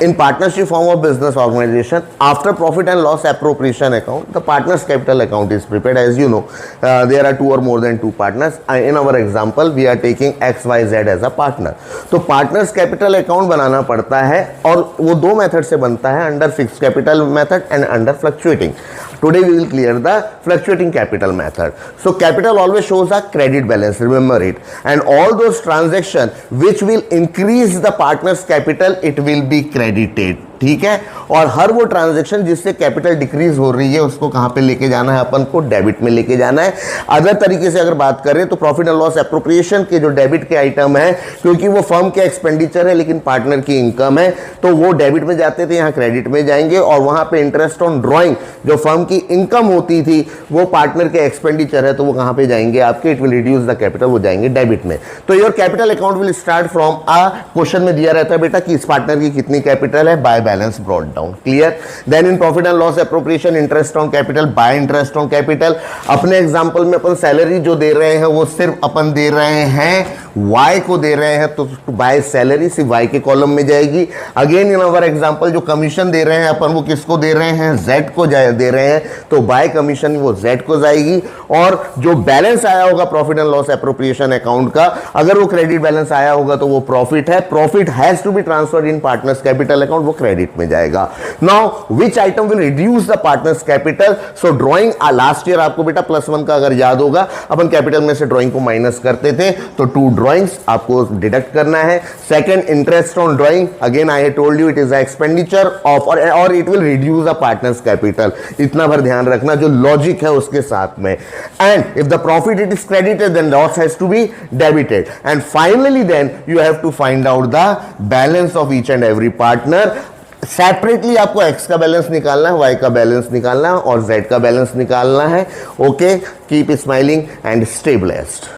In partnership form of business organization, after profit and loss appropriation account, the partners capital account is prepared. As you know, there are two or more than two partners. In our example, we are taking XYZ as a partner. तो partners capital account बनाना पड़ता है और वो दो method से बनता है, under fixed capital method and under fluctuating. Today we will clear the fluctuating capital method. So capital always shows a credit balance, remember it. And all those transactions which will increase the partner's capital, it will be credited. ठीक है, और हर वो transaction जिससे capital decrease हो रही है उसको कहां पे लेके जाना है, अपन को डेबिट में लेके जाना है. अदर तरीके से अगर बात करें तो प्रॉफिट एंड लॉस एप्रोप्रिएशन के जो डेबिट के आइटम है, क्योंकि वो फर्म के एक्सपेंडिचर है लेकिन पार्टनर की इनकम है, तो वो डेबिट में जाते थे, यहाँ क्रेडिट में जाएंगे. और वहां पे इंटरेस्ट ऑन ड्रॉइंग जो फर्म की इनकम होती थी वो पार्टनर के एक्सपेंडिचर है, तो वो कहां पे जाएंगे आपके, it will reduce the capital, वो जाएंगे डेबिट में. तो your capital account will start from a question में दिया रहता है बेटा कि इस पार्टनर की कितनी कैपिटल है, by balance brought down. Clear. Then in profit and loss appropriation, interest on capital by interest on capital. अपने एग्जांपल में अपन सैलरी जो दे रहे हैं वो सिर्फ अपन दे रहे हैं Y को दे रहे हैं, तो बाय सैलरी सिर्फ Y के कॉलम में जाएगी. अगेन इन अवर एग्जांपल जो कमीशन दे रहे हैं अपन वो किसको दे रहे हैं, Z को दे रहे हैं, तो बाय कमीशन वो Z को जाएगी. और जो बैलेंस आया होगा profit and loss appropriation account का, अगर वो क्रेडिट बैलेंस आया होगा तो वो प्रॉफिट है. Profit has to be transferred in partners capital account, वो क्रेडिट में जाएगा. Now which item will reduce the partners capital. So drawing last year आपको बेटा +1 का अगर याद होगा, अपन कैपिटल में से ड्रॉइंग को माइनस करते थे, तो 2 ड्रॉइंग्स आपको डिडक्ट करना है. Second, interest on drawing, again I have told you it is a expenditure of और it will reduce the partners capital. इतना भर ध्यान रखना जो लॉजिक है उसके साथ में. And if the profit it is credited then loss has to be debited. And finally then you have to find out the balance of each and every partner. Separately आपको X का balance निकालना है, Y का balance निकालना है और Z का balance निकालना है. Okay, keep smiling and stay blessed.